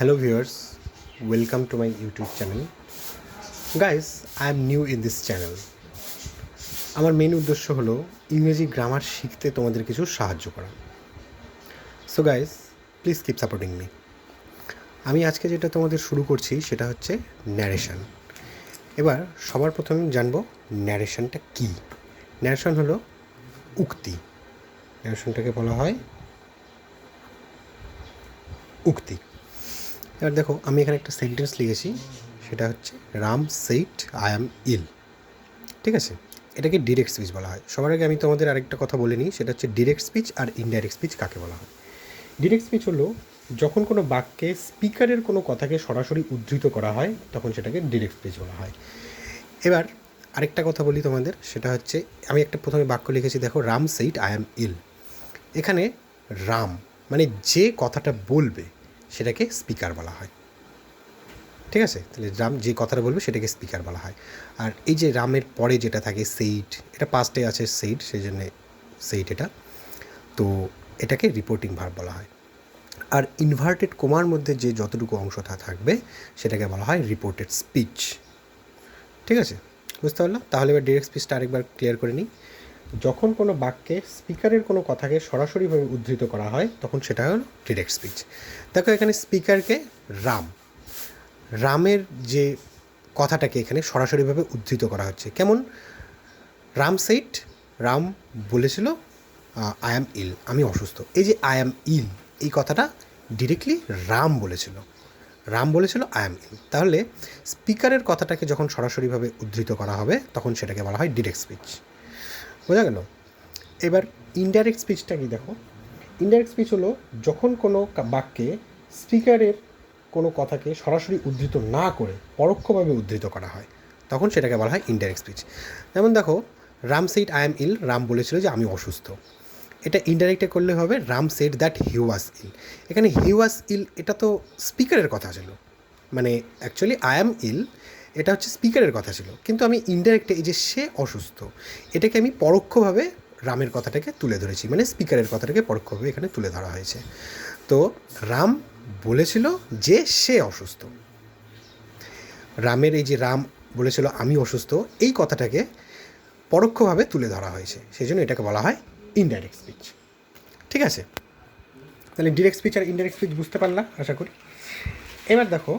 Hello viewers, welcome to my YouTube channel. Guys, I am new in this channel. আমার main উদ্দেশ্য হলো ইংরেজি grammar শিখতে তোমাদের কিছু সাহায্য করা। So guys, please keep supporting me. আমি আজকে যেটা তোমাদের শুরু করছি সেটা হচ্ছে ন্যারেশন। এবার সবার প্রথমে জানবো ন্যারেশনটা কী। ন্যারেশন হলো উক্তি। ন্যারেশনটাকে বলা হয় উক্তি। এবার দেখো, আমি এখানে একটা সেন্টেন্স লিখেছি, সেটা হচ্ছে রাম সেইট আই অ্যাম ইল। ঠিক আছে, এটাকে ডিরেক্ট স্পিচ বলা হয়। সবার আগে আমি তোমাদের আরেকটা কথা বলে নিই, সেটা হচ্ছে ডিরেক্ট স্পিচ আর ইনডাইরেক্ট স্পিচ কাকে বলা হয়। ডিরেক্ট স্পিচ হলো যখন কোনো বাক্যে স্পিকারের কোনো কথাকে সরাসরি উদ্ধৃত করা হয় তখন সেটাকে ডিরেক্ট স্পিচ বলা হয়। এবার আরেকটা কথা বলি তোমাদের, সেটা হচ্ছে আমি একটা প্রথমে বাক্য লিখেছি, দেখো রাম সেইট আই অ্যাম ইল। এখানে রাম মানে যে কথাটা বলবে সেটাকে স্পিকার বলা হয়। ঠিক আছে, তাহলে রাম যে কথাটা বলবে সেটাকে স্পিকার বলা হয়। আর এই যে রামের পরে যেটা থাকে সেইট, এটা পাস্টে আছে সেইট, সেই জন্যে সেইট এটা, তো এটাকে রিপোর্টিং ভার্ব বলা হয়। আর ইনভার্টেড কোমার মধ্যে যে যতটুকু অংশটা থাকবে সেটাকে বলা হয় রিপোর্টেড স্পিচ। ঠিক আছে, বুঝতে পারলাম? তাহলে এবার ডিরেক্ট স্পিচটা আরেকবার ক্লিয়ার করে নিই। যখন কোনো বাক্যে স্পিকারের কোনো কথাকে সরাসরিভাবে উদ্ধৃত করা হয় তখন সেটা হলো ডিরেক্ট স্পিচ। দেখো এখানে স্পিকারকে রামের যে কথাটাকে এখানে সরাসরিভাবে উদ্ধৃত করা হচ্ছে। কেমন? রাম সেইট, রাম বলেছিল আই অ্যাম ইল, আমি অসুস্থ। এই যে আই অ্যাম ইল, এই কথাটা ডিরেক্টলি রাম বলেছিল আই অ্যাম ইল। তাহলে স্পিকারের কথাটাকে যখন সরাসরিভাবে উদ্ধৃত করা হবে তখন সেটাকে বলা হয় ডিরেক্ট স্পিচ। বোঝা গেল? এবার ইনডাইরেক্ট স্পিচটা কি দেখো। ইনডাইরেক্ট স্পিচ হলো যখন কোনো বাক্যে স্পিকারের কোনো কথাকে সরাসরি উদ্ধৃত না করে পরোক্ষভাবে উদ্ধৃত করা হয় তখন সেটাকে বলা হয় ইনডাইরেক্ট স্পিচ। যেমন দেখো, রাম সেইড আই অ্যাম ইল, রাম বলেছিল যে আমি অসুস্থ। এটা ইনডাইরেক্টে করলে হবে রাম সেড দ্যাট হি ওয়াজ ইল। এখানে হি ওয়াজ ইল এটা তো স্পিকারের কথা ছিল, মানে অ্যাকচুয়ালি আই অ্যাম ইল এটা হচ্ছে স্পিকারের কথা ছিল, কিন্তু আমি ইনডাইরেক্টে এই যে সে অসুস্থ এটাকে আমি পরোক্ষভাবে রামের কথাটাকে তুলে ধরেছি, মানে স্পিকারের কথাটাকে পরোক্ষভাবে এখানে তুলে ধরা হয়েছে। তো রাম বলেছিল যে সে অসুস্থ, রামের এই যে রাম বলেছিল আমি অসুস্থ এই কথাটাকে পরোক্ষভাবে তুলে ধরা হয়েছে, সেই জন্য এটাকে বলা হয় ইনডাইরেক্ট স্পিচ। ঠিক আছে, তাহলে ডিরেক্ট স্পিচ আর ইনডাইরেক্ট স্পিচ বুঝতে পারলাম আশা করি। এবার দেখো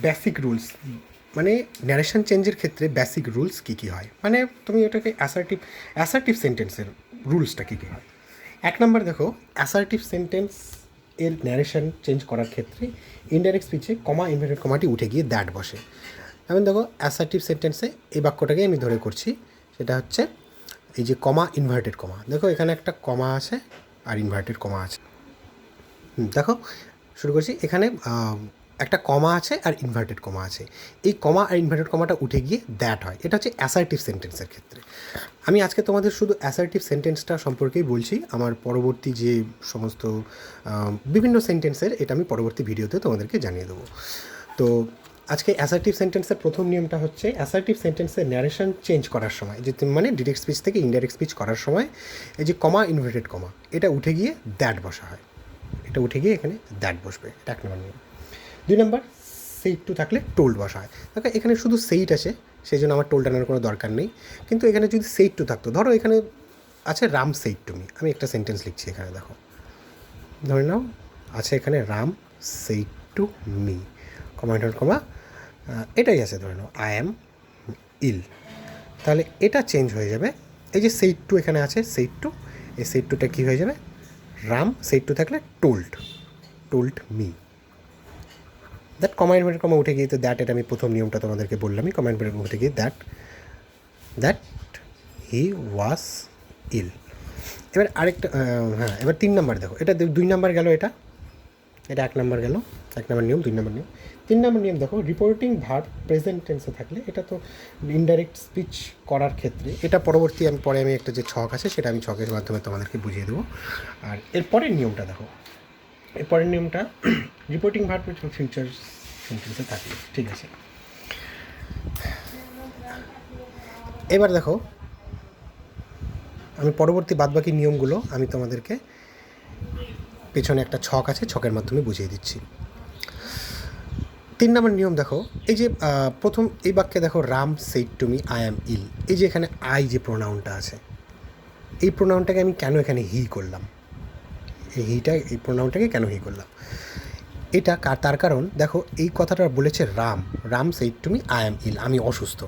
বেসিক রুলস, মানে ন্যারেশন চেঞ্জের ক্ষেত্রে বেসিক রুলস কী কী হয়, মানে তুমি এটাকে অ্যাসার্টিভ সেন্টেন্সের রুলসটা কী কী হয়। এক নম্বর দেখো, অ্যাসার্টিভ সেন্টেন্স এর ন্যারেশন চেঞ্জ করার ক্ষেত্রে ইনডাইরেক্ট স্পিচে কমা ইনভার্টেড কমাটি উঠে গিয়ে দ্যাট বসে। এখন দেখো অ্যাসার্টিভ সেন্টেন্সে এই বাক্যটাকে আমি ধরে করছি, সেটা হচ্ছে এই যে কমা ইনভার্টেড কমা, দেখো এখানে একটা কমা আছে আর ইনভার্টেড কমা আছে। দেখো শুরু করছি, এখানে একটা কমা আছে আর ইনভার্টেড কমা আছে। এই কমা আর ইনভার্টেড কমাটা উঠে গিয়ে দ্যাট হয়, এটা হচ্ছে অ্যাসার্টিভ সেন্টেন্সের ক্ষেত্রে। আমি আজকে তোমাদের শুধু অ্যাসার্টিভ সেন্টেন্সটা সম্পর্কেই বলছি, আমার পরবর্তী যে সমস্ত বিভিন্ন সেন্টেন্সের এটা আমি পরবর্তী ভিডিওতে তোমাদেরকে জানিয়ে দেবো। তো আজকে অ্যাসার্টিভ সেন্টেন্সের প্রথম নিয়মটা হচ্ছে অ্যাসার্টিভ সেন্টেন্সের ন্যারেশন চেঞ্জ করার সময়, যে মানে ডিরেক্ট স্পিচ থেকে ইনডাইরেক্ট স্পিচ করার সময় এই যে কমা ইনভার্টেড কমা এটা উঠে গিয়ে দ্যাট বসা হয়, এটা উঠে গিয়ে এখানে দ্যাট বসবে, এটা এক নম্বর নিয়ম। দুই নম্বর, সেইট টু থাকলে টোল্ড বসা হয়। দেখো এখানে শুধু সেইট আছে, সেই জন্য আমার টোল্ড আনার কোনো দরকার নেই, কিন্তু এখানে যদি সেইট টু থাকতো, ধরো এখানে আছে রাম সেইট টু মি, আমি একটা সেন্টেন্স লিখছি এখানে, দেখো ধরে নাও আছে এখানে Ram said to me, comma inverted কমা এটাই আছে, ধরে নাও আই অ্যাম ইল। তাহলে এটা চেঞ্জ হয়ে যাবে, এই যে সেইট টু এখানে আছে সেইট টু, এই সেইট টুটা কী হয়ে যাবে, রাম সেইট টু থাকলে told me. That comma inverted comma উঠে গিয়ে তো দ্যাট, এটা আমি প্রথম নিয়মটা তোমাদেরকে বললামই, কমা ইনভার্টেড কমা উঠে গিয়ে দ্যাট হি ওয়াজ ইল। এবার আরেকটা হ্যাঁ, এবার 3 নাম্বার দেখো, এটা 2 নাম্বার গেল, এটা 1 নাম্বার গেল, 1 নাম্বার নিয়ম, 2 নাম্বার নিয়ম। 3 নাম্বার নিয়ম দেখো, রিপোর্টিং ভার্ব প্রেজেন্ট টেন্সে থাকলে এটা তো ইনডাইরেক্ট স্পিচ করার ক্ষেত্রে, এটা পরবর্তী পরে আমি একটা যে ছক আছে সেটা আমি ছকের মাধ্যমে তোমাদেরকে বুঝিয়ে দেবো। আর এরপরের নিয়মটা দেখো, এরপরের নিয়মটা রিপোর্টিং ভার্ব ফিউচার সেন্টেন্সে থাকলে, ঠিক আছে। এবার দেখো আমি পরবর্তী বাদবাকি নিয়মগুলো আমি তোমাদেরকে পেছনে একটা ছক আছে, ছকের মাধ্যমে বুঝিয়ে দিচ্ছি। 3 নম্বর নিয়ম দেখো, এই যে প্রথম এই বাক্যে দেখো, Ram said to me I am ill. এই যে এখানে আই যে প্রোনাউনটা আছে, এই প্রোনাউনটাকে আমি কেন এখানে হি করলাম, এই প্রোনাউনটাকে কেন হি করলাম, এটা তার কারণ দেখো, এই কথাটা বলেছে Ram said to me I am ill, আমি অসুস্থ,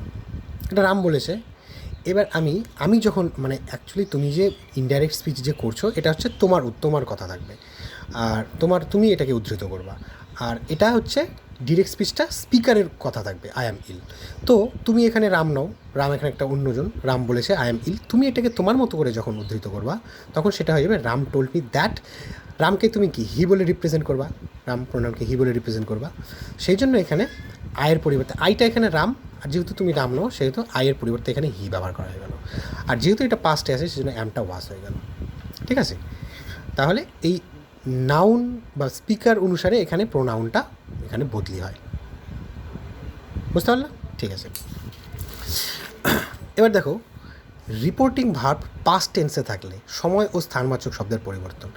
এটা রাম বলেছে। এবার আমি যখন মানে অ্যাকচুয়ালি তুমি যে ইনডাইরেক্ট স্পিচ যে করছো, এটা হচ্ছে তোমার কথা থাকবে, আর তুমি এটাকে উদ্ধৃত করবা, আর এটা হচ্ছে ডিরেক্ট স্পিচটা স্পিকারের কথা থাকবে, আই অ্যাম ইল। তো তুমি এখানে রাম নাও, রাম এখানে একটা অন্যজন, রাম বলেছে আই অ্যাম ইল, তুমি এটাকে তোমার মতো করে যখন উদ্ধৃত করবা, তখন সেটা হয়ে যাবে রাম টোল্ড মি দ্যাট। রামকে তুমি কি হি বলে রিপ্রেজেন্ট করবা, রাম প্রোনাউনকে হি বলে রিপ্রেজেন্ট করবা, সেই জন্য এখানে আয়ের পরিবর্তে আইটা এখানে রাম, আর যেহেতু তুমি রাম নাও সেহেতু আয়ের পরিবর্তে এখানে হি ব্যবহার করা হয়ে গেল, আর যেহেতু এটা পাস্টে আছে সেজন্য অ্যামটা ওয়াস হয়ে গেল। ঠিক আছে, তাহলে এই নাউন বা স্পিকার অনুসারে এখানে প্রোনাউনটা এখানে বদলি হয়, বুঝতে পারলাম? ঠিক আছে, এবার দেখো, রিপোর্টিং ভার্ব পাস্ট টেন্সে থাকলে সময় ও স্থানবাচক শব্দের পরিবর্তন।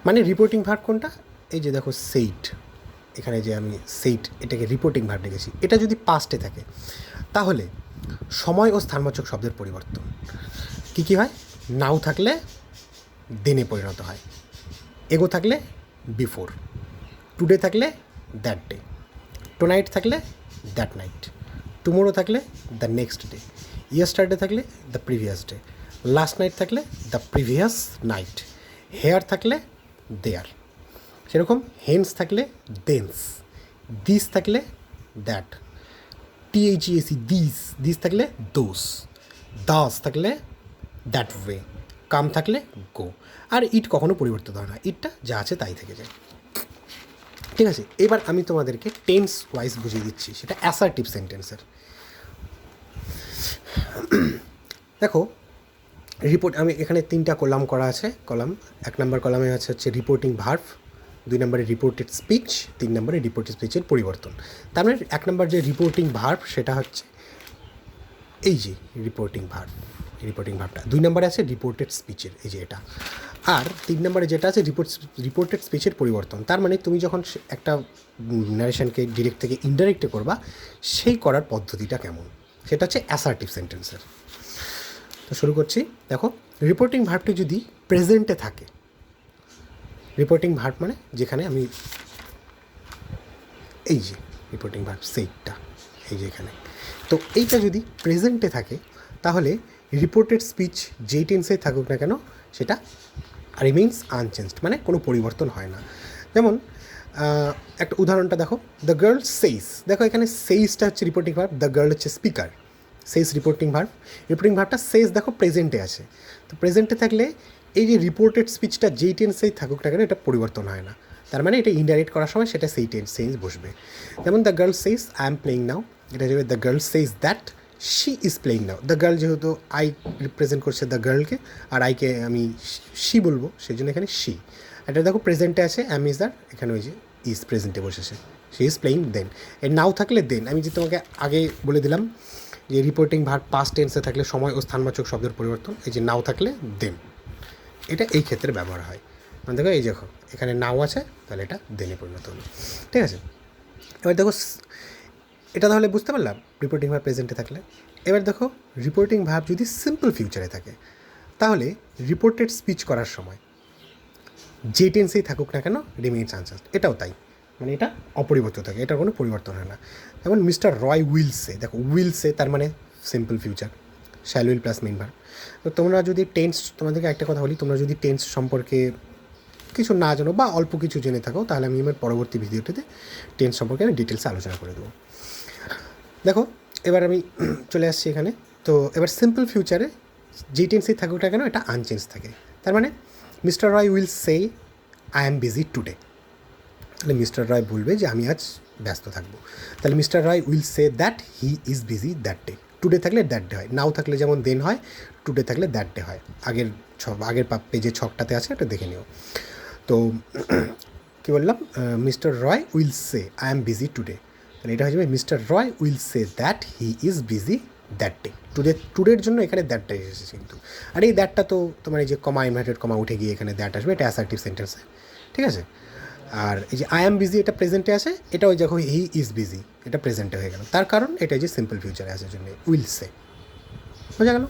মানে রিপোর্টিং ভার্ব কোনটা, এই যে দেখো সেইট, এখানে যে আমি সেইট এটাকে রিপোর্টিং ভার্ব লিখেছি, এটা যদি পাস্টে থাকে তাহলে সময় ও স্থানবাচক শব্দের পরিবর্তন কী হয়, নাও থাকলে দেনে পরিণত হয়, এগো থাকলে বিফোর, টুডে থাকলে দ্যাট ডে, টুনাইট থাকলে দ্যাট নাইট, টুমোরো থাকলে দ্য নেক্সট ডে, ইয়েস্টারডে থাকলে the previous day, last night থাকলে দ্য প্রিভিয়াস নাইট, হেয়ার থাকলে দেয়ার, সেরকম হেন্স থাকলে দেন্স, দিস থাকলে দ্যাট, THEAC দিস থাকলে দোস, দাস থাকলে দ্যাট ওয়ে, কাম থাকলে গো। আর ইট কখনো পরিবর্তিত হয় না, ইটটা যা আছে তাই থেকে যায়। ঠিক আছে, এবার আমি তোমাদেরকে টেন্স ওয়াইজ বুঝিয়ে দিচ্ছি, সেটা অ্যাসার্টিভ সেন্টেন্সের। দেখো, আমি এখানে 3টা কলাম করা আছে। কলাম 1 নম্বর কলামে হচ্ছে রিপোর্টিং ভার্ব, 2 নম্বরে রিপোর্টেড স্পিচ, 3 নম্বরে রিপোর্টেড স্পিচের পরিবর্তন। তার মানে 1 নম্বর যে রিপোর্টিং ভার্ব সেটা হচ্ছে এই যে রিপোর্টিং ভার্বটা, 2 নম্বরে আছে রিপোর্টেড স্পিচের, এই যে এটা, আর 3 নম্বরে যেটা আছে রিপোর্টেড স্পিচের পরিবর্তন। তার মানে তুমি যখন একটা ন্যারেশনকে ডিরেক্ট থেকে ইনডাইরেক্টে করবা, সেই করার পদ্ধতিটা কেমন, সেটা হচ্ছে অ্যাসার্টিভ সেন্টেন্সের। তো শুরু করছি। দেখো, রিপোর্টিং ভার্বটি যদি প্রেজেন্টে থাকে, রিপোর্টিং ভার্ব মানে যেখানে আমি এই যে রিপোর্টিং ভার্ব সেইটটা এই যে এখানে, তো এইটা যদি প্রেজেন্টে থাকে তাহলে রিপোর্টেড স্পিচ যেই টেন্সে থাকুক না কেন সেটা রিমেইনস আনচেঞ্জড, মানে কোনো পরিবর্তন হয় না। যেমন একটা উদাহরণটা দেখো, দ্য গার্ল সেইস, দেখো এখানে সেইসটা হচ্ছে রিপোর্টিং ভার্ব, দ্য গার্ল হচ্ছে স্পিকার, সেইস রিপোর্টিং ভার্বটা সেইস দেখো প্রেজেন্টে আছে। তো প্রেজেন্টে থাকলে এই যে রিপোর্টেড স্পিচটা যেই টেন্সেই থাকুক না কেন এটা পরিবর্তন হয় না, তার মানে এটা ইনডাইরেক্ট করার সময় সেটা সেই টেন্স বসবে। যেমন the girl says I am playing নাও, এটা যাবে the girl says that she is playing now. The girl যেহেতু আই রিপ্রেজেন্ট করছে দ্য গার্লকে, আর আইকে আমি শি বলবো, সেই জন্য এখানে শি। এটা দেখো প্রেজেন্টে আছে অ্যাম ইজ দ্যাট, এখানে ওই যে ইজ প্রেজেন্টে বসেছে, শি ইজ প্লেয়িং দেন। এর নাও থাকলে দেন, আমি যে তোমাকে আগে বলে দিলাম যে রিপোর্টিং ভার্ব পাস্ট টেন্সে থাকলে সময় ও স্থানবাচক শব্দের পরিবর্তন, এই যে নাও থাকলে দেন, এটা এই ক্ষেত্রে ব্যবহার হয়। মানে দেখো এই দেখো এখানে নাও আছে, তাহলে এটা দেনে পরিণত হলো। ঠিক আছে, এবার দেখো এটা তাহলে বুঝতে পারলাম রিপোর্টিং ভার্ব প্রেজেন্টে থাকলে। এবার দেখো রিপোর্টিং ভার্ব যদি সিম্পল ফিউচারে থাকে তাহলে রিপোর্টেড স্পিচ করার সময় যে টেন্সেই থাকুক না কেন রিমেইনস আনচেঞ্জড, এটাও তাই, মানে এটা অপরিবর্তিত থাকে, এটার কোনো পরিবর্তন হয় না। যেমন মিস্টার রয় উইলসে, দেখো উইলসে তার মানে simple future, shall will plus main verb. তো তোমরা যদি টেন্স, তোমাদেরকে একটা কথা বলি, তোমরা যদি টেন্স সম্পর্কে কিছু না জানো বা অল্প কিছু জেনে থাকো তাহলে আমি আমার পরবর্তী ভিডিওটিতে টেন্স সম্পর্কে আমি ডিটেলসে আলোচনা করে দেবো। দেখো এবার আমি চলে আসছি এখানে। তো এবার সিম্পল ফিউচারে যেই টেন্সেই থাকুক না কেন এটা আনচেঞ্জ থাকে। তার মানে mister Roy will say I am busy today, তাহলে মিস্টার রয় বলবে যে আমি আজ ব্যস্ত থাকবো, তাহলে mister Roy will say that he is busy that day. Today থাকলে দ্যাট ডে হয়, নাও থাকলে যেমন দেন হয়, টুডে থাকলে দ্যাট ডে হয়। আগের পেজে ছকটাতে আছে, এটা দেখে নিও। তো কী বললাম, mister Roy will say I am busy today, তাহলে এটা হয়ে যাবে mister Roy will say that he is busy that day. টুডের জন্য এখানে দ্যাটটা এসেছে কিন্তু, আর এই দ্যাটটা তো তোমার এই যে কমা ইনভার্টেড কমা উঠে গিয়ে এখানে দ্যাট আসবে, এটা অ্যাসার্টিভ সেন্টেন্সে। ঠিক আছে, আর এই যে আই অ্যাম বিজি এটা প্রেজেন্টে আছে, এটা ওই দেখো হি ইজ বিজি, এটা প্রেজেন্টে হয়ে গেল। তার কারণ এটা যে সিম্পল ফিউচারে আসার জন্য উইল সে, বোঝা গেল।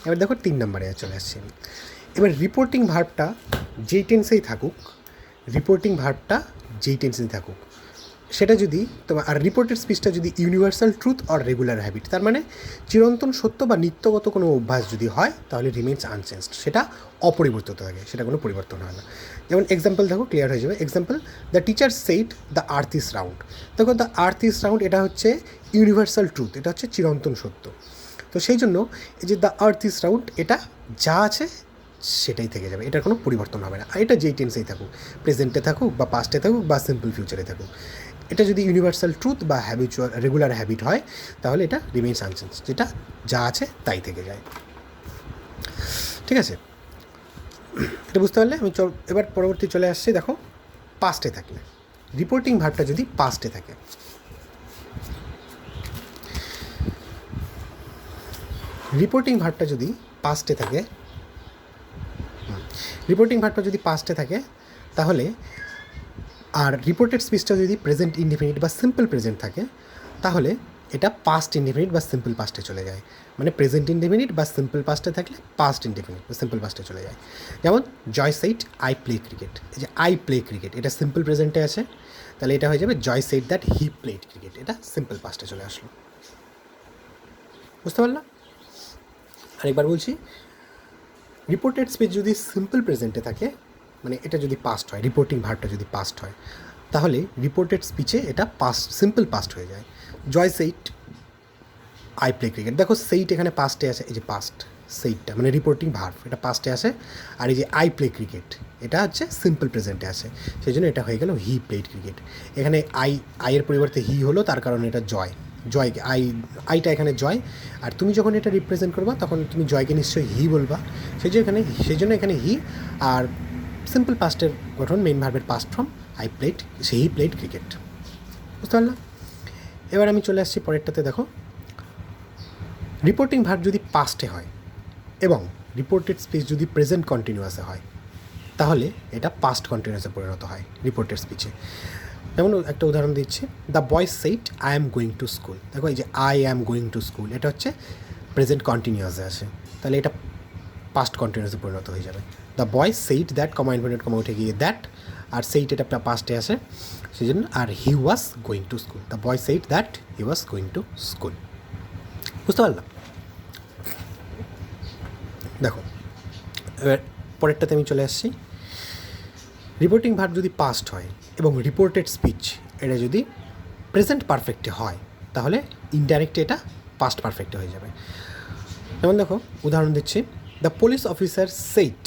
এবার দেখো 3 নম্বরে চলে আসছি আমি। এবার রিপোর্টিং ভার্বটা যেই টেন্সেই থাকুক, রিপোর্টিং ভার্বটা যেই টেন্সেই থাকুক, সেটা যদি তোমার, আর রিপোর্টেড স্পিচটা যদি universal truth or regular habit, তার মানে চিরন্তন সত্য বা নিত্যগত কোনো অভ্যাস যদি হয়, তাহলে রিমেন্স আনচেঞ্জড, সেটা অপরিবর্তিত থাকে, সেটা কোনো পরিবর্তন হয় না। যেমন এক্সাম্পল দেখো, ক্লিয়ার হয়ে যাবে। Example, the teacher said the earth is round. দেখো দ্য আর্থ ইজ রাউন্ড এটা হচ্ছে ইউনিভার্সাল ট্রুথ, এটা হচ্ছে চিরন্তন সত্য। তো সেই জন্য এই যে দ্য আর্থ ইজ রাউন্ড, এটা যা আছে সেটাই থেকে যাবে, এটার কোনো পরিবর্তন হবে না। আর এটা যেই টেন্সেই থাকুক, প্রেজেন্টে থাকুক বা পাস্টে থাকুক বা সিম্পল ফিউচারে থাকুক, এটা যদি ইউনিভার্সাল ট্রুথ বা হ্যাবিচুয়াল রেগুলার হ্যাবিট হয়, তাহলে এটা রিমেইনস আনচেঞ্জ, যেটা যা আছে তাই থেকে যায়। ঠিক আছে, এটা বুঝতে পারলে। আমি এবার পরবর্তী চলে আসছি। দেখো পাস্টে থাকলে, রিপোর্টিং ভার্বটা যদি পাস্টে থাকে, রিপোর্টিং ভার্বটা যদি পাস্টে থাকে, রিপোর্টিং ভার্বটা যদি পাস্টে থাকে, তাহলে আর রিপোর্টেড স্পিচটা যদি প্রেজেন্ট ইনডিফিনিট বা সিম্পল প্রেজেন্ট থাকে, তাহলে এটা পাস্ট ইনডিফিনিট বা সিম্পল পাস্টে চলে যায়। মানে প্রেজেন্ট ইনডিফিনিট বা সিম্পল পাস্টে থাকলে পাস্ট ইনডিফিনিট বা সিম্পল পাস্টে চলে যায়। যেমন Joy said I play cricket, এই যে আই প্লে ক্রিকেট এটা সিম্পল প্রেজেন্টে আছে, তাহলে এটা হয়ে যাবে Joy said that he played cricket, এটা সিম্পল পাস্টে চলে আসলো। বুঝতে পারলাম? আরেকবার বলছি, রিপোর্টেড স্পিচ যদি সিম্পল প্রেজেন্টে থাকে, মানে এটা যদি পাস্ট হয়, রিপোর্টিং ভার্বটা যদি পাস্ট হয়, তাহলে রিপোর্টেড স্পিচে এটা পাস্ট, সিম্পল পাস্ট হয়ে যায়। জয় সেইট আই প্লে ক্রিকেট, দেখো সেইট এখানে পাস্টে আছে, এই যে পাস্ট সেইটটা মানে রিপোর্টিং ভার্ব, এটা পাস্টে আসে। আর এই যে আই প্লে ক্রিকেট এটা হচ্ছে সিম্পল প্রেজেন্টে আসে, সেই জন্য এটা হয়ে গেল হি প্লেড ক্রিকেট। এখানে আইয়ের পরিবর্তে হি হলো, তার কারণে এটা জয়কে আইটা এখানে জয়। আর তুমি যখন এটা রিপ্রেজেন্ট করবা, তখন তুমি জয়কে নিশ্চয়ই হি বলবা, সেই জন্য এখানে হি। আর সিম্পল পাস্টের গঠন, মেইন ভার্বের past form I played, say he played cricket. বুঝতে পারলাম? এবার আমি চলে আসছি পরেরটাতে। দেখো রিপোর্টিং ভার্ব যদি পাস্টে হয় এবং রিপোর্টেড স্পিচ যদি প্রেজেন্ট কন্টিনিউয়াসে হয়, তাহলে এটা পাস্ট কন্টিনিউয়াসে পরিণত হয় রিপোর্টেড স্পিচে। যেমন একটা উদাহরণ দিচ্ছি, the boy said I am going to school. দেখো এই যে I am going to school, এটা হচ্ছে প্রেজেন্ট কন্টিনিউয়াসে আসে, তাহলে এটা পাস্ট কন্টিনিউয়াসে পরিণত হয়ে যাবে। The boy said that, comma inverted comma উঠে গিয়ে দ্যাট, আর সেইড এটা পাস্টে আসে, সেই জন্য। আর he was going to school, the boy said that he was going to school. বুঝতে পারলাম? দেখো এবার পরেরটাতে আমি চলে আসছি। রিপোর্টিং ভার্ব যদি পাস্ট হয় এবং রিপোর্টেড স্পিচ এটা যদি প্রেজেন্ট পারফেক্টে হয়, তাহলে ইনডাইরেক্টে এটা পাস্ট পারফেক্টে হয়ে যাবে। যেমন দেখো উদাহরণ দিচ্ছি, the police officer said,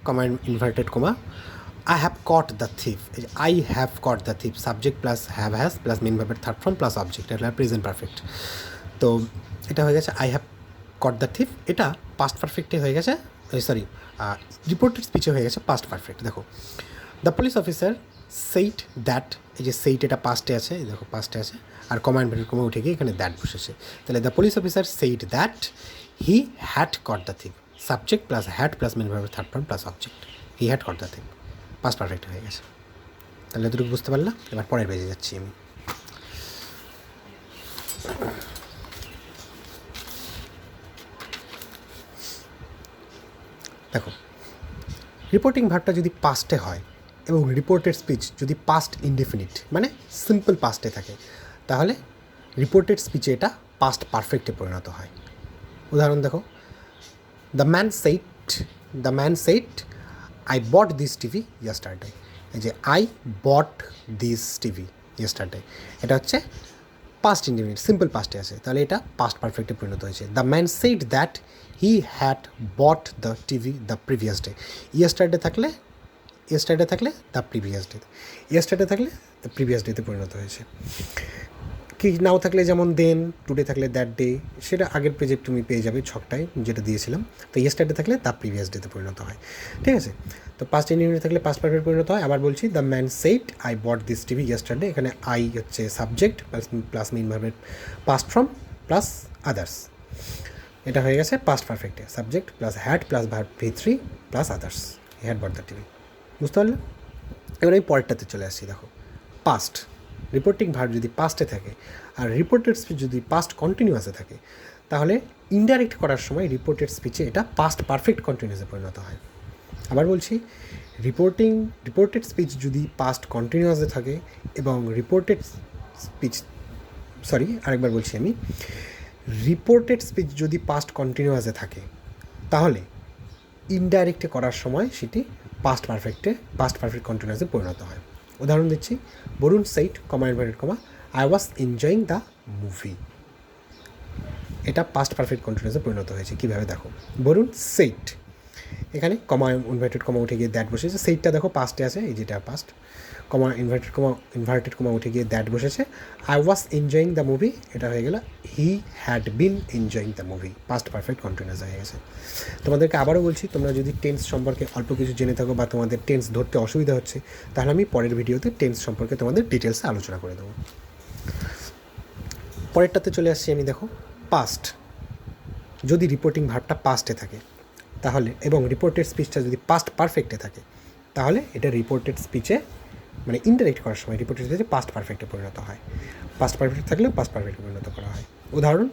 comma inverted comma, I have caught the thief. I have caught the thief, subject plus have has plus main ভার্বের থার্ড ফর্ম প্লাস অবজেক্ট, এটা প্রেজেন্ট পারফেক্ট। তো এটা হয়ে গেছে I have caught the thief, এটা past পারফেক্টে হয়ে গেছে, সরি রিপোর্টেড স্পিচে হয়ে গেছে পাস্ট পারফেক্ট। দেখো the police officer said that, এই যে সেইট এটা পাস্টে আছে, দেখো পাস্টে আছে, আর কমা ইনভার্টেড কমা উঠে গিয়ে এখানে দ্যাট বসেছে, তাহলে the police officer said that he had caught the thief, subject plus had plus main ভার্বের third form plus object, he had caught the thief, past perfect হয়ে গেছে। তাহলে এতটুকু বুঝতে পারলাম। এবার পরের পেজে যাচ্ছি আমি। দেখো রিপোর্টিং ভার্বটা যদি পাস্টে হয় এবং রিপোর্টেড স্পিচ যদি পাস্ট ইনডেফিনিট মানে সিম্পল পাস্টে থাকে, তাহলে রিপোর্টেড স্পিচে এটা পাস্ট পারফেক্টে পরিণত হয়। উদাহরণ দেখো, the man said I bought this TV yesterday. এই যে I bought this TV yesterday, এটা হচ্ছে পাস্ট ইনডেফিনিট, সিম্পল পাস্টে আছে, তাহলে এটা পাস্ট পারফেক্টে পরিণত হয়েছে। The man said that he had bought the TV the previous day. Yesterday থাকলে দ্য প্রিভিয়াস ডে, ইয়েস্টারডে থাকলে দ্য প্রিভিয়াস ডেতে পরিণত হয়েছে। কি নাও থাকলে যেমন দেন, টুডে থাকলে দ্যাট ডে, সেটা আগের পেজে তুমি পেয়ে যাবে ছকটায় যেটা দিয়েছিলাম। তো ইয়েস্টারডে থাকলে দ্য প্রিভিয়াস ডেতে পরিণত হয়। ঠিক আছে, তো পাস্ট ইনডিফিনিট থাকলে পাস্ট পারফেক্ট পরিণত হয়। আবার বলছি, the man said I bought this TV yesterday, এখানে আই হচ্ছে সাবজেক্ট প্লাস মেইন ভার্বের পাস্ট ফর্ম প্লাস আদার্স, এটা হয়ে গেছে পাস্ট পারফেক্টে, subject plus had plus verb V3 plus others, had bought the TV. বুঝতে পারলে? এবার আমি পরেরটাতে চলে আসছি। দেখো পাস্ট, রিপোর্টিং ভার্ব যদি পাস্টে থাকে আর রিপোর্টেড স্পিচ যদি পাস্ট কন্টিনিউয়াসে থাকে, তাহলে ইনডাইরেক্ট করার সময় রিপোর্টেড স্পিচে এটা পাস্ট পারফেক্ট কন্টিনিউয়াসে পরিণত হয়। আবার বলছি, রিপোর্টেড স্পিচ যদি পাস্ট কন্টিনিউয়াসে থাকে এবং আরেকবার বলছি আমি, রিপোর্টেড স্পিচ যদি পাস্ট কন্টিনিউয়াসে থাকে, তাহলে ইনডাইরেক্টে করার সময় সেটি পাস্ট পারফেক্ট কন্টিনিউয়াসে পরিণত হয়। উদাহরণ দিচ্ছি, Varun said inverted comma I was enjoying the movie. এটা পাস্ট পারফেক্ট কন্টিনিউয়াসে পরিণত হয়েছে। কীভাবে দেখো, বরুণ সেইট, এখানে ইনভার্টেড কমা উঠে গিয়ে দ্যাট বসেছে। সেইটটা দেখো পাস্টে আছে, এই যেটা পাস্ট, ইনভার্টেড কমা উঠে গিয়ে দ্যাট বসেছে। I was enjoying the movie, এটা হয়ে গেল he had bin enjoying the movie, past perfect continuous হয়ে গেছে। তোমাদেরকে আবারও বলছি, তোমরা যদি টেন্স সম্পর্কে অল্প কিছু জেনে থাকো বা তোমাদের টেন্স ধরতে অসুবিধা হচ্ছে, তাহলে আমি পরের ভিডিওতে টেন্স সম্পর্কে তোমাদের ডিটেলসে আলোচনা করে দেবো। পরেরটাতে চলে আসছি আমি। দেখো পাস্ট, যদি রিপোর্টিং ভার্বটা পাস্টে থাকে তাহলে, এবং রিপোর্টেড স্পিচটা যদি পাস্ট পারফেক্টে থাকে, তাহলে এটা রিপোর্টেড স্পিচে মানে ইনডাইরেক্ট করার সময় রিপোর্টেড স্পিচে পাস্ট পারফেক্টে পরিণত হয়। পাস্ট পারফেক্ট থাকলেও পাস্ট পারফেক্টে পরিণত করা হয়। উদাহরণ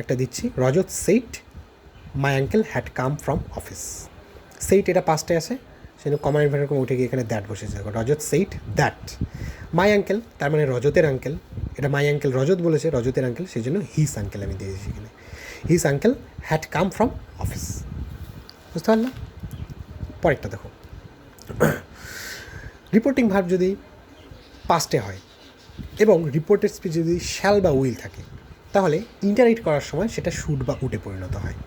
একটা দিচ্ছি, Rajat said my uncle had come from office. Said এটা পাস্টে আছে, সেজন্য কমা ইনভার্টেড কমা উঠে গিয়ে এখানে দ্যাট বসেছে। রজত সেইট দ্যাট মাই আঙ্কেল, তার মানে রজতের আঙ্কেল, এটা মাই আঙ্কেল রজত বলেছে, রজতের আঙ্কেল, সেই জন্য হিস আঙ্কেল আমি দিয়েছি এখানে। His uncle had come from office. বুঝতে পারলাম? পরেরটা দেখো, রিপোর্টিং ভার্ব যদি পাস্টে হয় এবং রিপোর্টেড স্পিচ যদি শ্যাল বা উইল থাকে, তাহলে ইন্টারেক্ট করার সময় সেটা শুড বা উটে পরিণত হয়।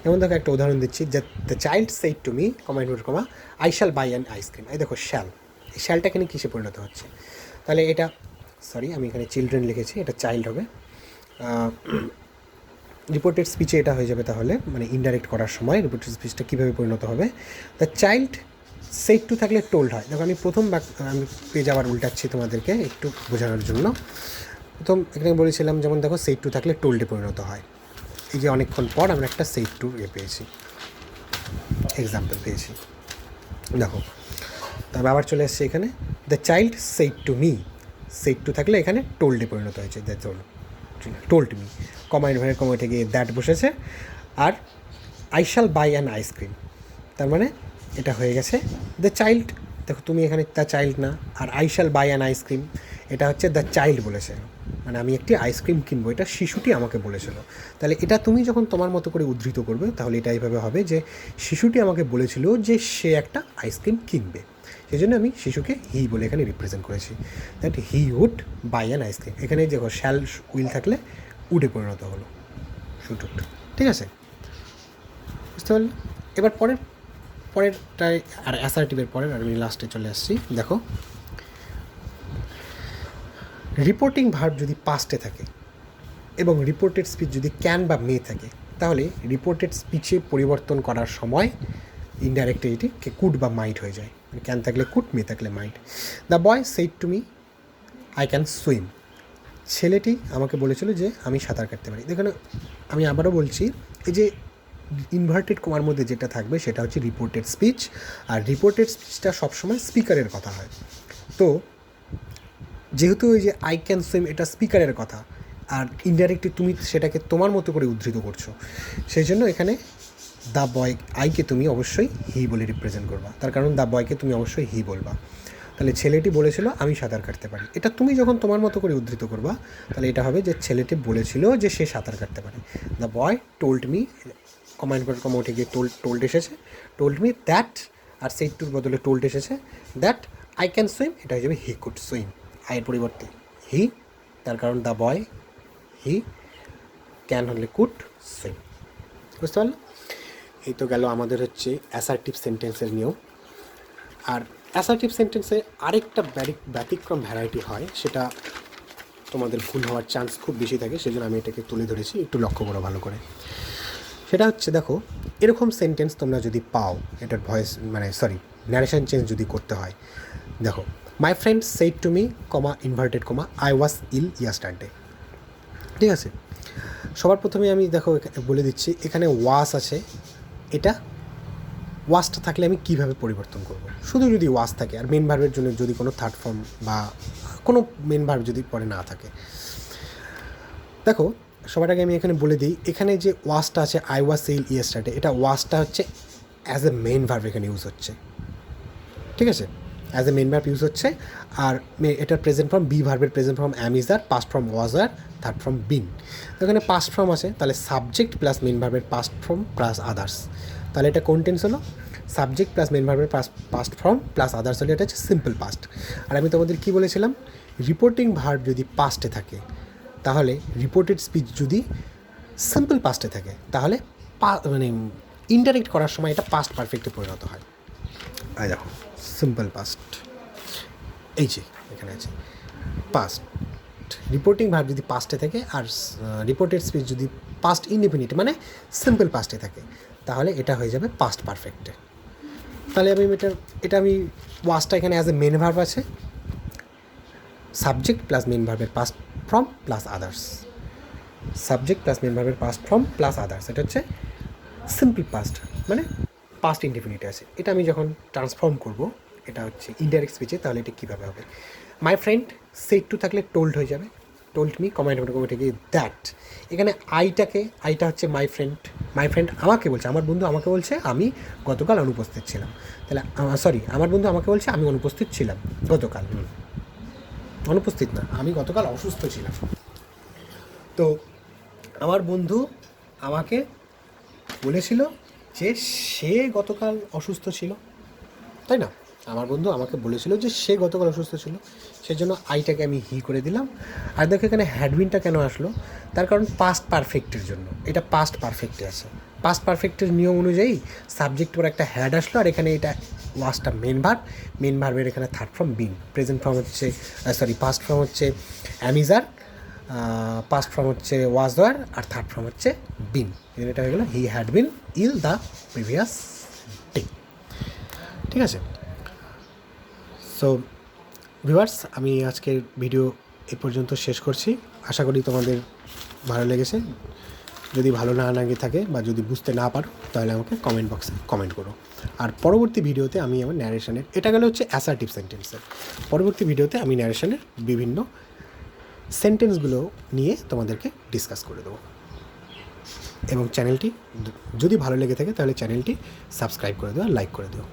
যেমন দেখো একটা উদাহরণ দিচ্ছি, যে the child said to me comma I shall buy an ice cream. এই দেখো শ্যাল, এই শ্যালটা এখানে কিসে পরিণত হচ্ছে? তাহলে এটা আমি এখানে চিলড্রেন লিখেছি, এটা চাইল্ড হবে। রিপোর্টেড স্পিচে এটা হয়ে যাবে তাহলে, মানে ইনডাইরেক্ট করার সময় রিপোর্টেড স্পিচটা কীভাবে পরিণত হবে? দ্য চাইল্ড সেইড টু থাকলে টোল্ড হয়। দেখো আমি আমি পেজ আবার উল্টাচ্ছি তোমাদেরকে একটু বোঝানোর জন্য। প্রথম এখানে বলেছিলাম, যেমন দেখো সেইড টু থাকলে টোল্ডে পরিণত হয়। এই যে অনেকক্ষণ পর আমরা একটা সেইড টু পেয়েছি, এক্সাম্পল পেয়েছি। দেখো তবে আবার চলে আসছে এখানে, the child said to me, said to থাকলে এখানে টোল্ডে পরিণত হয়েছে, the told me, comma inverted comma উঠে গিয়ে দ্যাট বসেছে। আর I shall buy an ice cream, তার মানে এটা হয়ে গেছে দ্য চাইল্ড। দেখো তুমি এখানে দ্য চাইল্ড না, আর I shall buy an ice cream, এটা হচ্ছে দ্য চাইল্ড বলেছে, মানে আমি একটি আইসক্রিম কিনবো, এটা শিশুটি আমাকে বলেছিল। তাহলে এটা তুমি যখন তোমার মতো করে উদ্ধৃত করবে, তাহলে এটা এইভাবে হবে যে শিশুটি আমাকে বলেছিল যে সে একটা আইসক্রিম কিনবে, সেই জন্য আমি শিশুকে হি বলে এখানে রিপ্রেজেন্ট করেছি, that he would buy an ice cream. এখানে দেখো শ্যাল উইল থাকলে উডে পরিণত হলো, শুড উড। ঠিক আছে, বুঝতে পারলে? এবার পরেরটায় আর অ্যাসার্টিভের পরের আর আমি লাস্টে চলে আসছি। দেখো রিপোর্টিং ভার্ব যদি পাস্টে থাকে এবং রিপোর্টেড স্পিচ যদি ক্যান বা মে থাকে, তাহলে রিপোর্টেড স্পিচে পরিবর্তন করার সময় ইনডাইরেক্টলি এটি কুড বা মাইট হয়ে যায়। মানে ক্যান থাকলে কুড, মে থাকলে might. The boy said to me I can swim, ছেলেটি আমাকে বলেছিল যে আমি সাঁতার কাটতে পারি। দেখুন আমি আবারও বলছি, এই যে ইনভার্টেড কমার মধ্যে যেটা থাকবে সেটা হচ্ছে রিপোর্টেড স্পিচ, আর রিপোর্টেড স্পিচটা সবসময় স্পিকারের কথা হয়। তো যেহেতু ওই যে আই ক্যান সুইম এটা স্পিকারের কথা, আর ইনডাইরেক্টলি তুমি সেটাকে তোমার মতো করে উদ্ধৃত করছো, সেই জন্য এখানে দ্য বয়, আইকে তুমি অবশ্যই হি বলে রিপ্রেজেন্ট করবা, তার কারণ দ্য বয়কে তুমি অবশ্যই হি বলবা। তাহলে ছেলেটি বলেছিল আমি সাঁতার কাটতে পারি, এটা তুমি যখন তোমার মতো করে উদ্ধৃত করবা, তাহলে এটা হবে যে ছেলেটি বলেছিল যে সে সাঁতার কাটতে পারে। দ্য বয় টোল্ড মি, কমা উঠে গিয়ে টোল্ড এসেছে, টোল্ড মি দ্যাট, আর সেই টুর বদলে টোল্ড এসেছে, দ্যাট আই ক্যান সুইম, এটা হয়ে যাবে হি কুড সুইম। আয়ের পরিবর্তে হি, তার কারণ দ্য বয় হি, ক্যান হলে কুড সুইম। বুঝতে পারলো? এই তো গেল আমাদের হচ্ছে অ্যাসার্টিভ সেন্টেন্সের নিয়ম। আর অ্যাসার্টিভ সেন্টেন্সে আরেকটা ব্যতিক্রম ভ্যারাইটি হয়, সেটা তোমাদের ভুল হওয়ার চান্স খুব বেশি থাকে, সেজন্য আমি এটাকে তুলে ধরেছি, একটু লক্ষ্য করো ভালো করে। সেটা হচ্ছে, দেখো এরকম সেন্টেন্স তোমরা যদি পাও, এটার ভয়েস ন্যারেশন চেঞ্জ যদি করতে হয়। দেখো my friend said to me inverted I was ill yesterday. ঠিক আছে, সবার প্রথমে আমি দেখো বলে দিচ্ছি, এখানে ওয়াস আছে, এটা ওয়াজটা থাকলে আমি কীভাবে পরিবর্তন করব। শুধু যদি ওয়াজ থাকে আর মেন ভার্বের জন্য যদি কোনো থার্ড ফর্ম বা কোনো মেন ভার্ব যদি পরে না থাকে, দেখো সবার আগে আমি এখানে বলে দিই, এখানে যে ওয়াজটা আছে আই ওয়াজ সেল ইয়েস্টারডে, এটা ওয়াজটা হচ্ছে অ্যাজ এ মেন ভার্ব এখানে ইউজ হচ্ছে, ঠিক আছে, as a main verb use হচ্ছে। আর এটার প্রেজেন্ট ফর্ম বি ভার্বের present form am is are, past form was আর, থার্ড ফর্ম বিন। এখানে পাস্ট ফর্ম আছে, তাহলে সাবজেক্ট প্লাস মেন ভার্বের পাস্ট ফর্ম প্লাস আদার্স, তাহলে এটা কোন টেন্স হলো, সাবজেক্ট প্লাস মেন ভার্বের পাস্ট ফর্ম প্লাস আদার্স হলে এটা হচ্ছে সিম্পল পাস্ট। আর আমি তোমাদের কী বলেছিলাম, রিপোর্টিং ভার্ব যদি পাস্টে থাকে, তাহলে রিপোর্টেড স্পিচ যদি সিম্পল পাস্টে থাকে, তাহলে মানে ইনডাইরেক্ট করার সময় এটা পাস্ট পারফেক্টে পরিণত হয়। আর দেখো সিম্পল পাস্ট, এই যে এখানে আছে পাস্ট, রিপোর্টিং ভার্ব যদি পাস্টে থাকে আর রিপোর্টেড স্পিচ যদি পাস্ট ইনডিফিনিট মানে সিম্পল পাস্টে থাকে, তাহলে এটা হয়ে যাবে পাস্ট পারফেক্টে। তাহলে আমি এটা আমি ওয়াজটা এখানে অ্যাজ এ মেন ভার্ব আছে, সাবজেক্ট প্লাস মেন ভার্বের past form plus others, subject plus main ভার্বের পাস্ট ফর্ম প্লাস আদার্স, এটা হচ্ছে সিম্পল পাস্ট মানে পাস্ট ইনডিফিনিটে আছে। এটা আমি যখন ট্রান্সফর্ম করব, এটা হচ্ছে ইনডাইরেক্ট স্পিচে, তাহলে এটা কীভাবে হবে, মাই ফ্রেন্ড সেড টু থাকলে টোল্ড হয়ে যাবে, টোল্ড মি কমেন্ট থেকে দ্যাট, এখানে আইটা হচ্ছে মাই ফ্রেন্ড আমাকে বলছে, আমার বন্ধু আমাকে বলছে আমি গতকাল অনুপস্থিত ছিলাম, তাহলে আমার বন্ধু আমাকে বলছে আমি অনুপস্থিত ছিলাম গতকাল, অনুপস্থিত না, আমি গতকাল অসুস্থ ছিলাম। তো আমার বন্ধু আমাকে বলেছিল যে সে গতকাল অসুস্থ ছিল, তাই না, আমার বন্ধু আমাকে বলেছিল যে সে গতকাল অসুস্থ ছিল, সেজন্য আইটাকে আমি হি করে দিলাম। আর দেখো এখানে হ্যাডবিনটা কেন আসলো, তার কারণ পাস্ট পারফেক্টের জন্য, এটা পাস্ট পারফেক্টে আছে, পাস্ট পারফেক্টের নিয়ম অনুযায়ী সাবজেক্ট পর একটা হ্যাড আসলো, আর এখানে এটা ওয়াজটা মেন ভার্বের এখানে third form been, present form হচ্ছে পাস্ট ফর্ম হচ্ছে অ্যামিজার, পাস্ট ফর্ম হচ্ছে ওয়াজ ওয়ার, আর থার্ড ফর্ম হচ্ছে বিন, এটা হয়ে গেল he had been ill the previous day. ঠিক আছে, সো ভিউয়ার্স আমি আজকের ভিডিও এ পর্যন্ত শেষ করছি, আশা করি তোমাদের ভালো লেগেছে। যদি ভালো না লাগে থাকে বা যদি বুঝতে না পারো, তাহলে আমাকে কমেন্ট বক্সে কমেন্ট করো। আর পরবর্তী ভিডিওতে আমি আমার ন্যারেশনের, এটা গেলে হচ্ছে অ্যাসার্টিভ সেন্টেন্সের, পরবর্তী ভিডিওতে আমি ন্যারেশনের বিভিন্ন সেন্টেন্সগুলো নিয়ে তোমাদেরকে ডিসকাস করে দেবো। এবং চ্যানেলটি যদি ভালো লেগে থাকে তাহলে চ্যানেলটি সাবস্ক্রাইব করে দেও আর লাইক করে দেও।